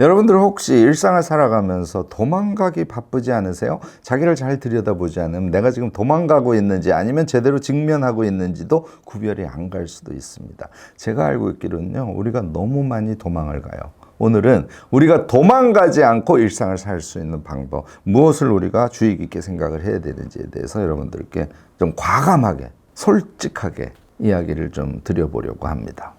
여러분들 혹시 일상을 살아가면서 도망가기 바쁘지 않으세요? 자기를 잘 들여다보지 않으면 내가 지금 도망가고 있는지 아니면 제대로 직면하고 있는지도 구별이 안 갈 수도 있습니다. 제가 알고 있기로는요, 우리가 너무 많이 도망을 가요. 오늘은 우리가 도망가지 않고 일상을 살 수 있는 방법, 무엇을 우리가 주의 깊게 생각을 해야 되는지에 대해서 여러분들께 좀 과감하게, 솔직하게 이야기를 좀 드려보려고 합니다.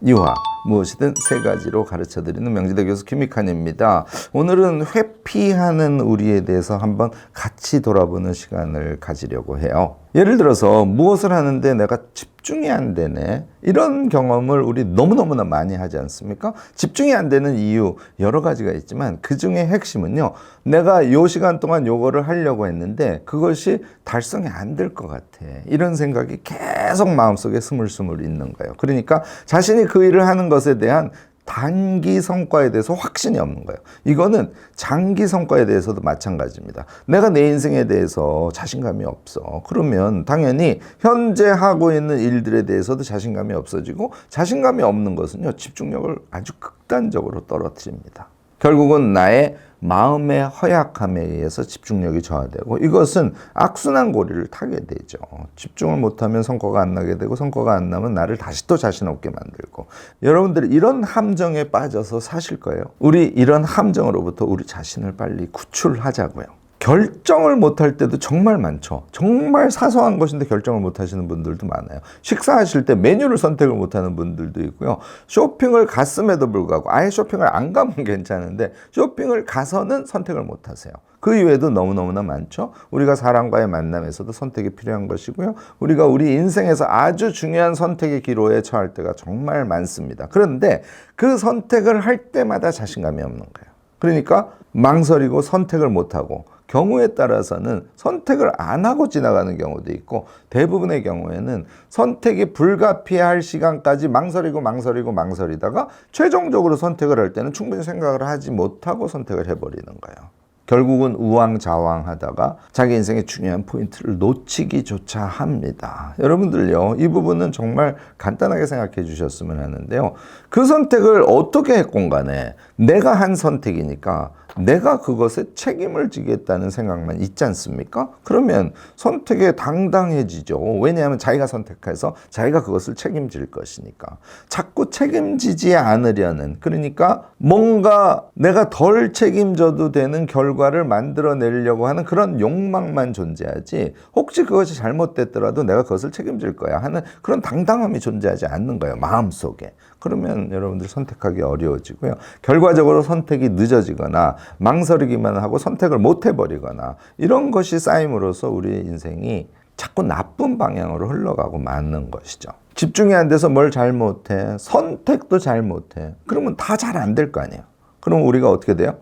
유화, 무엇이든 세 가지로 가르쳐드리는 명지대 교수 김익환입니다. 오늘은 회피하는 우리에 대해서 한번 같이 돌아보는 시간을 가지려고 해요. 예를 들어서 무엇을 하는데 내가 집중이 안 되네, 이런 경험을 우리 너무너무나 많이 하지 않습니까? 집중이 안 되는 이유 여러 가지가 있지만 그 중에 핵심은요, 내가 이 시간 동안 요거를 하려고 했는데 그것이 달성이 안 될 것 같아, 이런 생각이 계속 마음속에 스물스물 있는 거예요. 그러니까 자신이 그 일을 하는 것에 대한 단기 성과에 대해서 확신이 없는 거예요. 이거는 장기 성과에 대해서도 마찬가지입니다. 내가 내 인생에 대해서 자신감이 없어. 그러면 당연히 현재 하고 있는 일들에 대해서도 자신감이 없어지고, 자신감이 없는 것은요, 집중력을 아주 극단적으로 떨어뜨립니다. 결국은 나의 마음의 허약함에 의해서 집중력이 저하되고, 이것은 악순환 고리를 타게 되죠. 집중을 못하면 성과가 안 나게 되고, 성과가 안 나면 나를 다시 또 자신 없게 만들고. 여러분들이 이런 함정에 빠져서 사실 거예요. 우리 이런 함정으로부터 우리 자신을 빨리 구출하자고요. 결정을 못할 때도 정말 많죠. 정말 사소한 것인데 결정을 못하시는 분들도 많아요. 식사하실 때 메뉴를 선택을 못하는 분들도 있고요. 쇼핑을 갔음에도 불구하고, 아예 쇼핑을 안 가면 괜찮은데 쇼핑을 가서는 선택을 못하세요. 그 이외에도 너무너무나 많죠. 우리가 사람과의 만남에서도 선택이 필요한 것이고요. 우리가 우리 인생에서 아주 중요한 선택의 기로에 처할 때가 정말 많습니다. 그런데 그 선택을 할 때마다 자신감이 없는 거예요. 그러니까 망설이고 선택을 못하고, 경우에 따라서는 선택을 안 하고 지나가는 경우도 있고, 대부분의 경우에는 선택이 불가피할 시간까지 망설이다가 최종적으로 선택을 할 때는 충분히 생각을 하지 못하고 선택을 해버리는 거예요. 결국은 우왕좌왕하다가 자기 인생의 중요한 포인트를 놓치기조차 합니다. 여러분들요, 이 부분은 정말 간단하게 생각해 주셨으면 하는데요. 그 선택을 어떻게 했건 간에 내가 한 선택이니까 내가 그것에 책임을 지겠다는 생각만 있지 않습니까? 그러면 선택에 당당해지죠. 왜냐하면 자기가 선택해서 자기가 그것을 책임질 것이니까. 자꾸 책임지지 않으려는, 그러니까 뭔가 내가 덜 책임져도 되는 결과를 만들어내려고 하는 그런 욕망만 존재하지, 혹시 그것이 잘못됐더라도 내가 그것을 책임질 거야 하는 그런 당당함이 존재하지 않는 거예요, 마음속에. 그러면 여러분들 선택하기 어려워지고요. 결과적으로 선택이 늦어지거나 망설이기만 하고 선택을 못 해버리거나, 이런 것이 쌓임으로써 우리 인생이 자꾸 나쁜 방향으로 흘러가고 마는 것이죠. 집중이 안 돼서 뭘 잘못해, 선택도 잘못해, 그러면 다 잘 안 될 거 아니에요. 그럼 우리가 어떻게 돼요?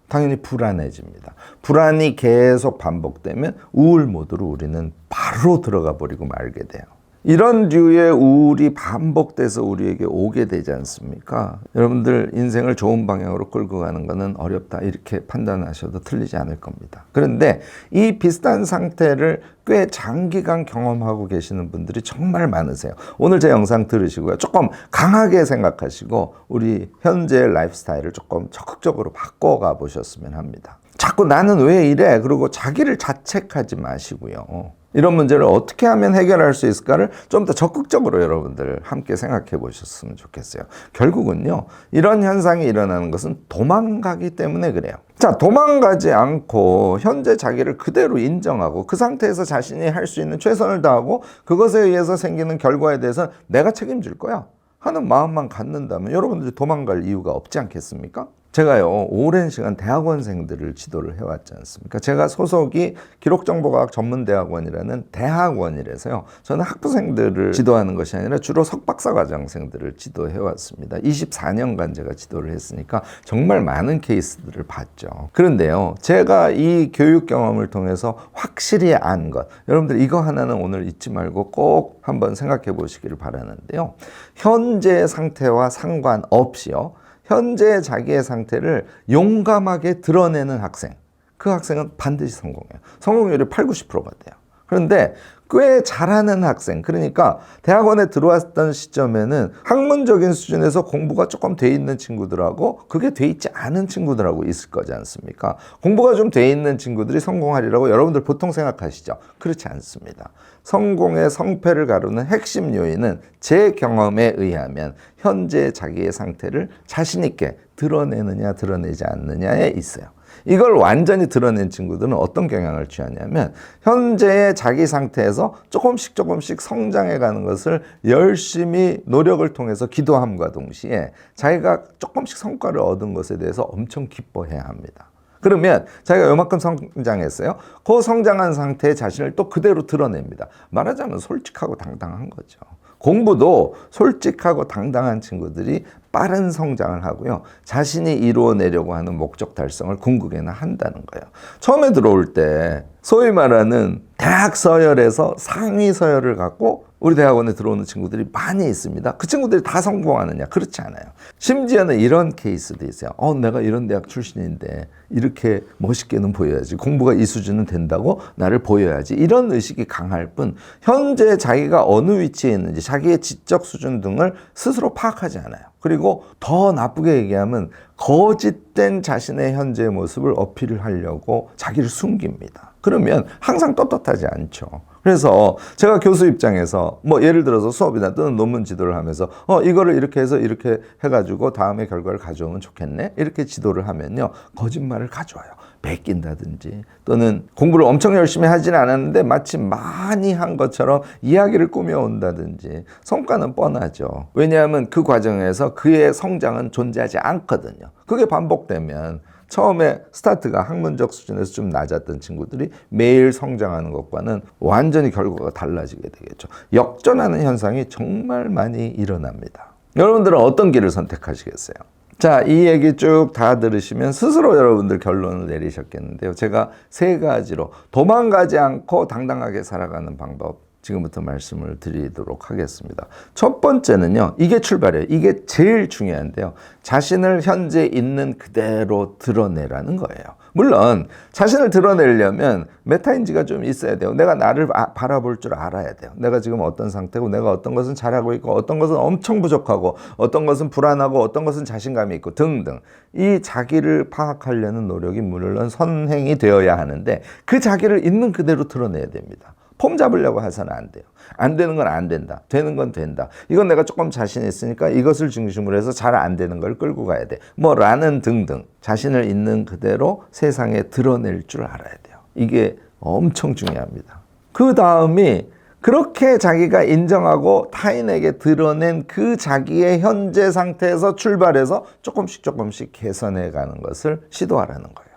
당연히 불안해집니다. 불안이 계속 반복되면 우울 모드로 우리는 바로 들어가 버리고 말게 돼요. 이런 류의 우울이 반복돼서 우리에게 오게 되지 않습니까? 여러분들 인생을 좋은 방향으로 끌고 가는 것은 어렵다, 이렇게 판단하셔도 틀리지 않을 겁니다. 그런데 이 비슷한 상태를 꽤 장기간 경험하고 계시는 분들이 정말 많으세요. 오늘 제 영상 들으시고요, 조금 강하게 생각하시고 우리 현재의 라이프 스타일을 조금 적극적으로 바꿔가 보셨으면 합니다. 자꾸 나는 왜 이래? 그리고 자기를 자책하지 마시고요. 이런 문제를 어떻게 하면 해결할 수 있을까를 좀 더 적극적으로 여러분들 함께 생각해 보셨으면 좋겠어요. 결국은요, 이런 현상이 일어나는 것은 도망가기 때문에 그래요. 자, 도망가지 않고 현재 자기를 그대로 인정하고 그 상태에서 자신이 할 수 있는 최선을 다하고 그것에 의해서 생기는 결과에 대해서 내가 책임질 거야 하는 마음만 갖는다면 여러분들이 도망갈 이유가 없지 않겠습니까? 제가요, 오랜 시간 대학원생들을 지도를 해왔지 않습니까? 제가 소속이 기록정보과학 전문대학원이라는 대학원이라서요, 저는 학부생들을 지도하는 것이 아니라 주로 석박사 과정생들을 지도해왔습니다. 24년간 제가 지도를 했으니까 정말 많은 케이스들을 봤죠. 그런데요, 제가 이 교육 경험을 통해서 확실히 안 것, 여러분들 이거 하나는 오늘 잊지 말고 꼭 한번 생각해 보시기를 바라는데요. 현재 상태와 상관없이요, 현재 자기의 상태를 용감하게 드러내는 학생, 그 학생은 반드시 성공해요. 성공률이 80, 90%가 돼요. 그런데 꽤 잘하는 학생, 그러니까 대학원에 들어왔던 시점에는 학문적인 수준에서 공부가 조금 돼 있는 친구들하고 그게 돼 있지 않은 친구들하고 있을 거지 않습니까? 공부가 좀 돼 있는 친구들이 성공하리라고 여러분들 보통 생각하시죠? 그렇지 않습니다. 성공의 성패를 가르는 핵심 요인은 제 경험에 의하면 현재 자기의 상태를 자신 있게 드러내느냐 드러내지 않느냐에 있어요. 이걸 완전히 드러낸 친구들은 어떤 경향을 취하냐면 현재의 자기 상태에서 조금씩 성장해 가는 것을 열심히 노력을 통해서 기도함과 동시에 자기가 조금씩 성과를 얻은 것에 대해서 엄청 기뻐해야 합니다. 그러면 자기가 요만큼 성장했어요. 그 성장한 상태의 자신을 또 그대로 드러냅니다. 말하자면 솔직하고 당당한 거죠. 공부도 솔직하고 당당한 친구들이 빠른 성장을 하고요. 자신이 이루어내려고 하는 목적 달성을 궁극에는 한다는 거예요. 처음에 들어올 때 소위 말하는 대학 서열에서 상위 서열을 갖고 우리 대학원에 들어오는 친구들이 많이 있습니다. 그 친구들이 다 성공하느냐? 그렇지 않아요. 심지어는 이런 케이스도 있어요. 내가 이런 대학 출신인데 이렇게 멋있게는 보여야지. 공부가 이 수준은 된다고 나를 보여야지. 이런 의식이 강할 뿐 현재 자기가 어느 위치에 있는지 자기의 지적 수준 등을 스스로 파악하지 않아요. 그리고 더 나쁘게 얘기하면 거짓된 자신의 현재의 모습을 어필을 하려고 자기를 숨깁니다. 그러면 항상 떳떳하지 않죠. 그래서 제가 교수 입장에서 예를 들어서 수업이나 또는 논문 지도를 하면서 이거를 이렇게 해서 이렇게 해가지고 다음에 결과를 가져오면 좋겠네 이렇게 지도를 하면요 거짓말을 가져와요. 베낀다든지 또는 공부를 엄청 열심히 하지는 않았는데 마치 많이 한 것처럼 이야기를 꾸며온다든지 성과는 뻔하죠. 왜냐하면 그 과정에서 그의 성장은 존재하지 않거든요. 그게 반복되면 처음에 스타트가 학문적 수준에서 좀 낮았던 친구들이 매일 성장하는 것과는 완전히 결과가 달라지게 되겠죠. 역전하는 현상이 정말 많이 일어납니다. 여러분들은 어떤 길을 선택하시겠어요? 자, 이 얘기 쭉 다 들으시면 스스로 여러분들 결론을 내리셨겠는데요. 제가 3가지로 도망가지 않고 당당하게 살아가는 방법 지금부터 말씀을 드리도록 하겠습니다. 첫 번째는요. 이게 출발이에요. 이게 제일 중요한데요. 자신을 현재 있는 그대로 드러내라는 거예요. 물론 자신을 드러내려면 메타인지가 좀 있어야 돼요. 내가 나를 바라볼 줄 알아야 돼요. 내가 지금 어떤 상태고 내가 어떤 것은 잘하고 있고 어떤 것은 엄청 부족하고 어떤 것은 불안하고 어떤 것은 자신감이 있고 등등. 이 자기를 파악하려는 노력이 물론 선행이 되어야 하는데 그 자기를 있는 그대로 드러내야 됩니다. 폼 잡으려고 해서는 안 돼요. 안 되는 건 안 된다. 되는 건 된다. 이건 내가 조금 자신 있으니까 이것을 중심으로 해서 잘 안 되는 걸 끌고 가야 돼. 라는 등등. 자신을 있는 그대로 세상에 드러낼 줄 알아야 돼요. 이게 엄청 중요합니다. 그 다음이 그렇게 자기가 인정하고 타인에게 드러낸 그 자기의 현재 상태에서 출발해서 조금씩 개선해 가는 것을 시도하라는 거예요.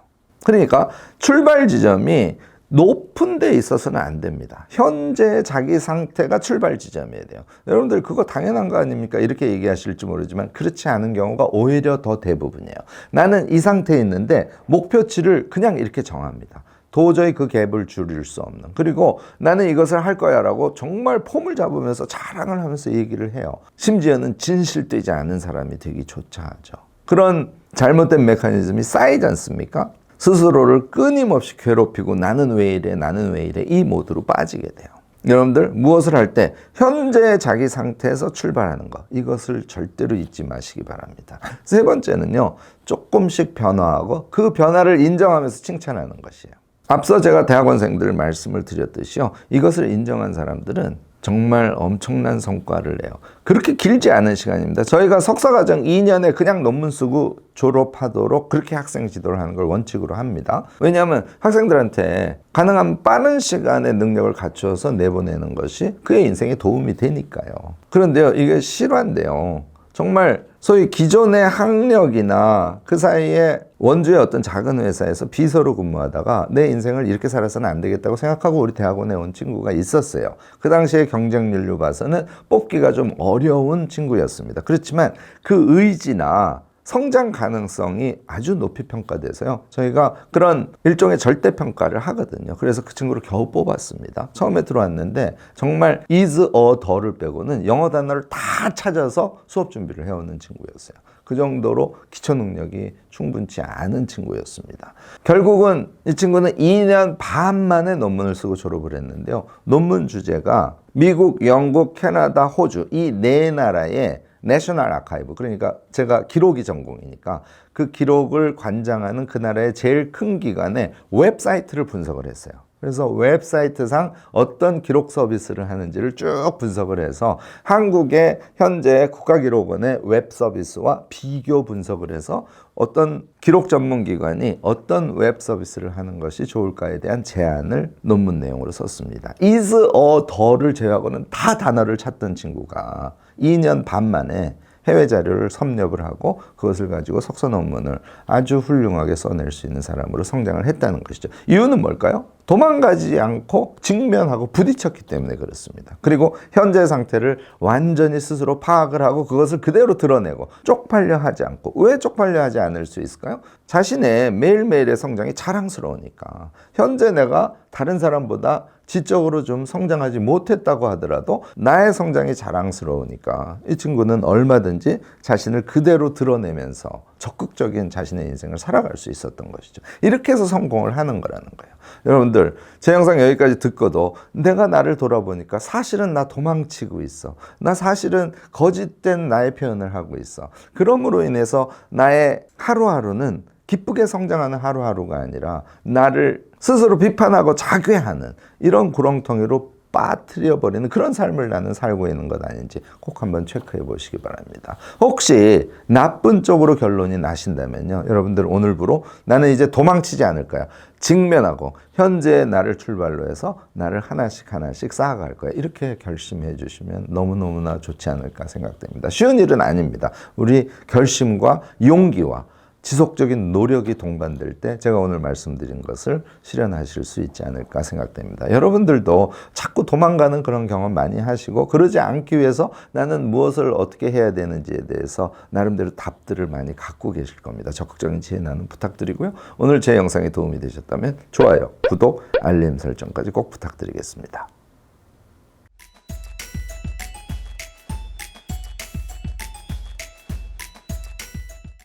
그러니까 출발 지점이 높은 데 있어서는 안 됩니다. 현재 자기 상태가 출발 지점이어야 돼요. 여러분들 그거 당연한 거 아닙니까? 이렇게 얘기하실지 모르지만 그렇지 않은 경우가 오히려 더 대부분이에요. 나는 이 상태에 있는데 목표치를 그냥 이렇게 정합니다. 도저히 그 갭을 줄일 수 없는. 그리고 나는 이것을 할 거야 라고 정말 폼을 잡으면서 자랑을 하면서 얘기를 해요. 심지어는 진실되지 않은 사람이 되기조차 하죠. 그런 잘못된 메커니즘이 쌓이지 않습니까? 스스로를 끊임없이 괴롭히고 나는 왜 이래 이 모드로 빠지게 돼요. 여러분들 무엇을 할 때 현재 자기 상태에서 출발하는 것 이것을 절대로 잊지 마시기 바랍니다. 3번째는요. 조금씩 변화하고 그 변화를 인정하면서 칭찬하는 것이에요. 앞서 제가 대학원생들 말씀을 드렸듯이요. 이것을 인정한 사람들은 정말 엄청난 성과를 내요. 그렇게 길지 않은 시간입니다. 저희가 석사과정 2년에 그냥 논문 쓰고 졸업하도록 그렇게 학생 지도를 하는 걸 원칙으로 합니다. 왜냐하면 학생들한테 가능한 빠른 시간의 능력을 갖추어서 내보내는 것이 그의 인생에 도움이 되니까요. 그런데요, 이게 실화인데요. 정말 소위 기존의 학력이나 그 사이에 원주의 어떤 작은 회사에서 비서로 근무하다가 내 인생을 이렇게 살아서는 안 되겠다고 생각하고 우리 대학원에 온 친구가 있었어요. 그 당시에 경쟁률로 봐서는 뽑기가 좀 어려운 친구였습니다. 그렇지만 그 의지나 성장 가능성이 아주 높이 평가돼서요. 저희가 그런 일종의 절대평가를 하거든요. 그래서 그 친구를 겨우 뽑았습니다. 처음에 들어왔는데 정말 is a 더를 빼고는 영어 단어를 다 찾아서 수업 준비를 해오는 친구였어요. 그 정도로 기초 능력이 충분치 않은 친구였습니다. 결국은 이 친구는 2년 반 만에 논문을 쓰고 졸업을 했는데요. 논문 주제가 미국, 영국, 캐나다, 호주 이 네 나라의 내셔널 아카이브, 그러니까 제가 기록이 전공이니까 그 기록을 관장하는 그 나라의 제일 큰 기관의 웹사이트를 분석을 했어요. 그래서 웹사이트상 어떤 기록 서비스를 하는지를 쭉 분석을 해서 한국의 현재 국가기록원의 웹 서비스와 비교 분석을 해서 어떤 기록 전문 기관이 어떤 웹 서비스를 하는 것이 좋을까에 대한 제안을 논문 내용으로 썼습니다. is a the를 제외하고는 다 단어를 찾던 친구가 2년 반 만에 해외 자료를 섭렵을 하고 그것을 가지고 석사 논문을 아주 훌륭하게 써낼 수 있는 사람으로 성장을 했다는 것이죠. 이유는 뭘까요? 도망가지 않고 직면하고 부딪혔기 때문에 그렇습니다. 그리고 현재 상태를 완전히 스스로 파악을 하고 그것을 그대로 드러내고 쪽팔려 하지 않고, 왜 쪽팔려 하지 않을 수 있을까요? 자신의 매일매일의 성장이 자랑스러우니까. 현재 내가 다른 사람보다 지적으로 좀 성장하지 못했다고 하더라도 나의 성장이 자랑스러우니까 이 친구는 얼마든지 자신을 그대로 드러내면서 적극적인 자신의 인생을 살아갈 수 있었던 것이죠. 이렇게 해서 성공을 하는 거라는 거예요. 여러분들, 제 영상 여기까지 듣고도 내가 나를 돌아보니까 사실은 나 도망치고 있어. 나 사실은 거짓된 나의 표현을 하고 있어. 그러므로 인해서 나의 하루하루는 기쁘게 성장하는 하루하루가 아니라 나를 스스로 비판하고 자괴하는 이런 구렁텅이로 빠뜨려버리는 그런 삶을 나는 살고 있는 것 아닌지 꼭 한번 체크해 보시기 바랍니다. 혹시 나쁜 쪽으로 결론이 나신다면요, 여러분들 오늘부로 나는 이제 도망치지 않을 거야. 직면하고 현재의 나를 출발로 해서 나를 하나씩 하나씩 쌓아갈 거야. 이렇게 결심해 주시면 너무너무나 좋지 않을까 생각됩니다. 쉬운 일은 아닙니다. 우리 결심과 용기와 지속적인 노력이 동반될 때 제가 오늘 말씀드린 것을 실현하실 수 있지 않을까 생각됩니다. 여러분들도 자꾸 도망가는 그런 경험 많이 하시고 그러지 않기 위해서 나는 무엇을 어떻게 해야 되는지에 대해서 나름대로 답들을 많이 갖고 계실 겁니다. 적극적인 지혜 나눔 부탁드리고요. 오늘 제 영상이 도움이 되셨다면 좋아요, 구독, 알림 설정까지 꼭 부탁드리겠습니다.